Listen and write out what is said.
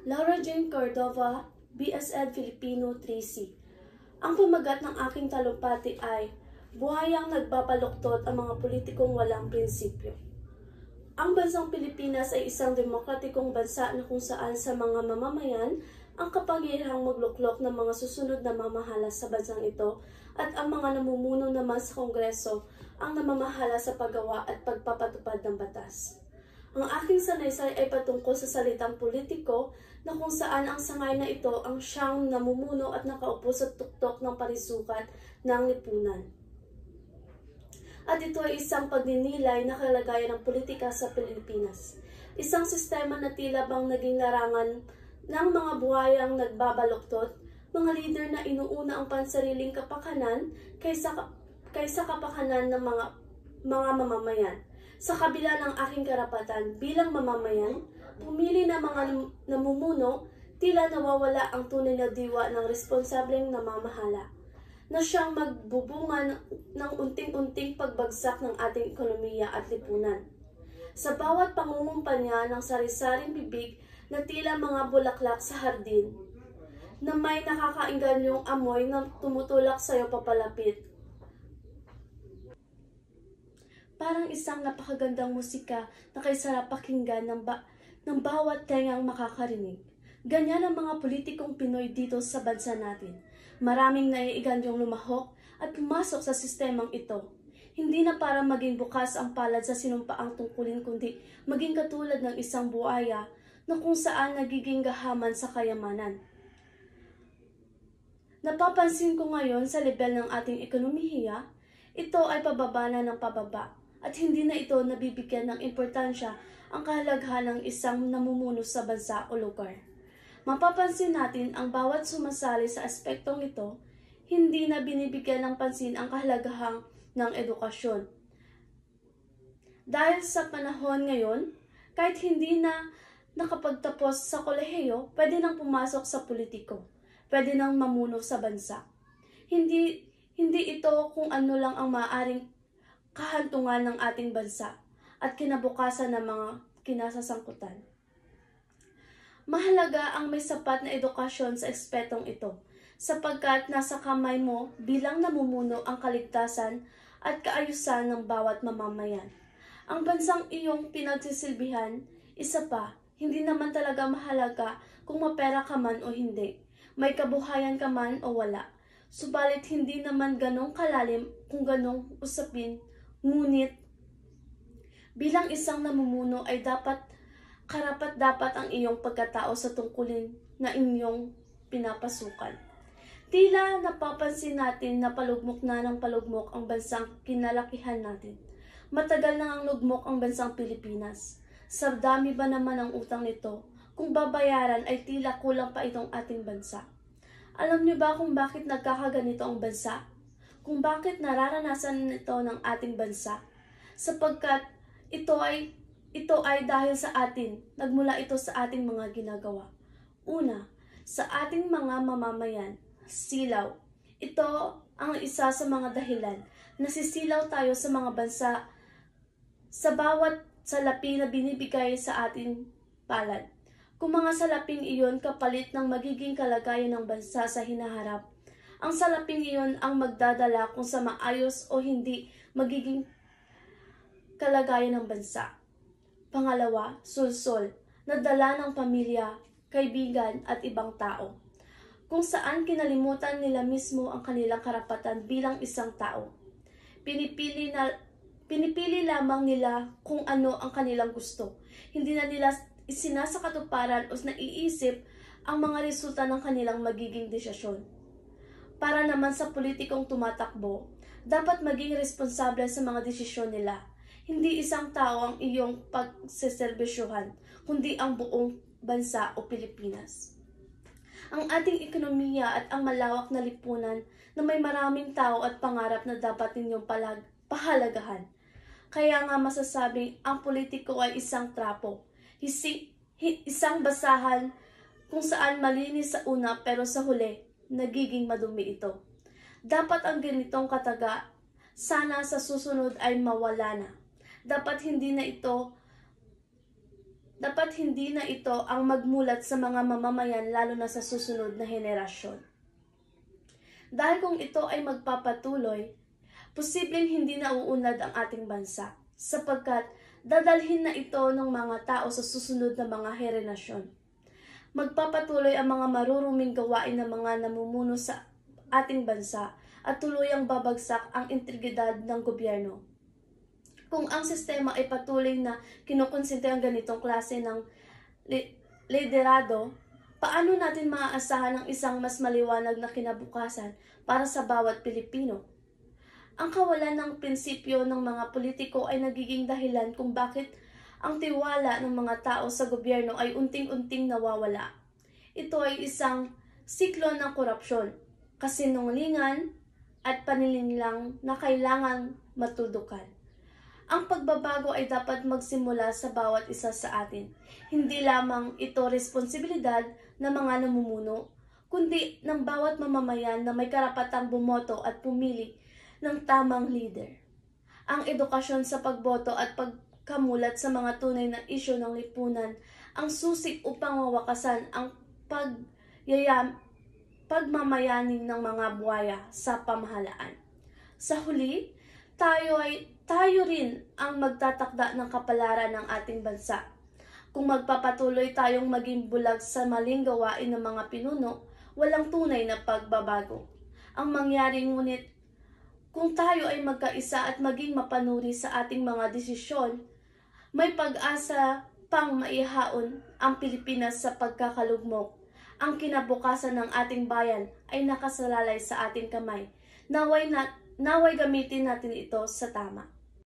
Laura Jane Cordova, BSED Filipino 3C. Ang pamagat ng aking talumpati ay, buhayang nagbabaluktot ang mga politikong walang prinsipyo. Ang bansang Pilipinas ay isang demokratikong bansa na kung saan sa mga mamamayan ang kapangyarihang magluklok ng mga susunod na mamahala sa bansang ito at ang mga namumuno naman sa Kongreso ang namamahala sa paggawa at pagpapatupad ng batas. Ang aking sanaysay ay patungkol sa salitang politiko na kung saan ang sangay na ito ang siyang namumuno at nakaupo sa tuktok ng parisukat ng lipunan. At ito ay isang pagninilay na kalagayan ng politika sa Pilipinas. Isang sistema na tila bang naging larangan ng mga buhayang nagbabaluktot, mga leader na inuuna ang pansariling kapakanan kaysa kapakanan ng mga mamamayan. Sa kabila ng aking karapatan bilang mamamayan, pumili na mga namumuno, tila nawawala ang tunay na diwa ng responsableng namamahala, na siyang magbubunga ng unting-unting pagbagsak ng ating ekonomiya at lipunan. Sa bawat pangungumpanya ng sari-saring bibig na tila mga bulaklak sa hardin, na may nakakainganyong amoy na tumutulak sa iyo papalapit. Parang isang napakagandang musika na kaysarap pakinggan ng bawat tengang makakarinig. Ganyan ang mga politikong Pinoy dito sa bansa natin. Maraming naiiganyong lumahok at pumasok sa sistemang ito. Hindi na para maging bukas ang palad sa sinumpaang tungkulin kundi maging katulad ng isang buhaya na kung saan nagiging gahaman sa kayamanan. Napapansin ko ngayon sa level ng ating ekonomiya, ito ay pababa na ng pababa at hindi na ito nabibigyan ng importansya ang kahalagahan ng isang namumuno sa bansa o lugar. Mapapansin natin ang bawat sumasali sa aspektong ito, hindi na binibigyan ng pansin ang kahalagahan ng edukasyon. Dahil sa panahon ngayon, kahit hindi na nakapagtapos sa kolehiyo, pwede nang pumasok sa politiko, pwede nang mamuno sa bansa. Hindi ito kung ano lang ang maaaring kahantungan ng ating bansa at kinabukasan ng mga kinasasangkutan. Mahalaga ang may sapat na edukasyon sa espetong ito, sapagkat nasa kamay mo bilang namumuno ang kaligtasan at kaayusan ng bawat mamamayan. Ang bansang iyong pinagsisilbihan, isa pa, hindi naman talaga mahalaga kung mapera ka man o hindi, may kabuhayan ka man o wala. Subalit hindi naman ganong kalalim kung ganong usapin, ngunit bilang isang namumuno ay karapat-dapat ang iyong pagkatao sa tungkulin na inyong pinapasukan. Tila napapansin natin na palugmok na ng palugmok ang bansang kinalakihan natin. Matagal na ang lugmok ang bansang Pilipinas. Sa dami ba naman ang utang nito? Kung babayaran ay tila kulang pa itong ating bansa. Alam niyo ba kung bakit nagkakaganito ang bansa? Kung bakit nararanasan nito ng ating bansa? Sapagkat ito ay dahil sa atin, nagmula ito sa ating mga ginagawa. Una, sa ating mga mamamayan, silaw. Ito ang isa sa mga dahilan. Nasisilaw tayo sa mga bansa sa bawat salapi na binibigay sa ating palad. Kung mga salaping iyon kapalit ng magiging kalagayan ng bansa sa hinaharap, ang salaping iyon ang magdadala kung sa maayos o hindi magiging kalagayan ng bansa. Pangalawa, sulsol, na dala ng pamilya, kaibigan at ibang tao, kung saan kinalimutan nila mismo ang kanilang karapatan bilang isang tao. Pinipili lamang nila kung ano ang kanilang gusto. Hindi na nila isinasakatuparan o naiisip ang mga resulta ng kanilang magiging desisyon. Para naman sa politikong tumatakbo, dapat maging responsable sa mga desisyon nila. Hindi isang tao ang iyong pagseserbisyuhan, kundi ang buong bansa o Pilipinas. Ang ating ekonomiya at ang malawak na lipunan na may maraming tao at pangarap na dapat ninyong pahalagahan. Kaya nga masasabing ang politiko ay isang trapo, isang basahan kung saan malinis sa una pero sa huli, nagiging madumi ito. Dapat ang ganitong kataga, sana sa susunod ay mawala na. Dapat hindi na ito Dapat hindi na ito ang magmulat sa mga mamamayan lalo na sa susunod na henerasyon. Dahil kung ito ay magpapatuloy, posibleng hindi na uunlad ang ating bansa sapagkat dadalhin na ito ng mga tao sa susunod na mga henerasyon. Magpapatuloy ang mga maruruming gawain ng mga namumuno sa ating bansa at tuluyang babagsak ang integridad ng gobyerno. Kung ang sistema ay patuloy na kinukonsente ang ganitong klase ng liderado, paano natin maaasahan ang isang mas maliwanag na kinabukasan para sa bawat Pilipino? Ang kawalan ng prinsipyo ng mga politiko ay nagiging dahilan kung bakit ang tiwala ng mga tao sa gobyerno ay unting-unting nawawala. Ito ay isang siklo ng korupsyon, kasinungalingan at paninilang na kailangan matudukan. Ang pagbabago ay dapat magsimula sa bawat isa sa atin. Hindi lamang ito responsibilidad ng mga namumuno, kundi ng bawat mamamayan na may karapatang bumoto at pumili ng tamang leader. Ang edukasyon sa pagboto at pagkamulat sa mga tunay na isyu ng lipunan ang susi upang mawakasan ang pagmamayanin ng mga buwaya sa pamahalaan. Sa huli, tayo rin ang magtatakda ng kapalaran ng ating bansa. Kung magpapatuloy tayong maging bulag sa maling gawain ng mga pinuno, walang tunay na pagbabago. Ang mangyari ngunit, kung tayo ay magkaisa at maging mapanuri sa ating mga desisyon, may pag-asa pang maihaon ang Pilipinas sa pagkakalugmok. Ang kinabukasan ng ating bayan ay nakasalalay sa ating kamay. Naway gamitin natin ito sa tama.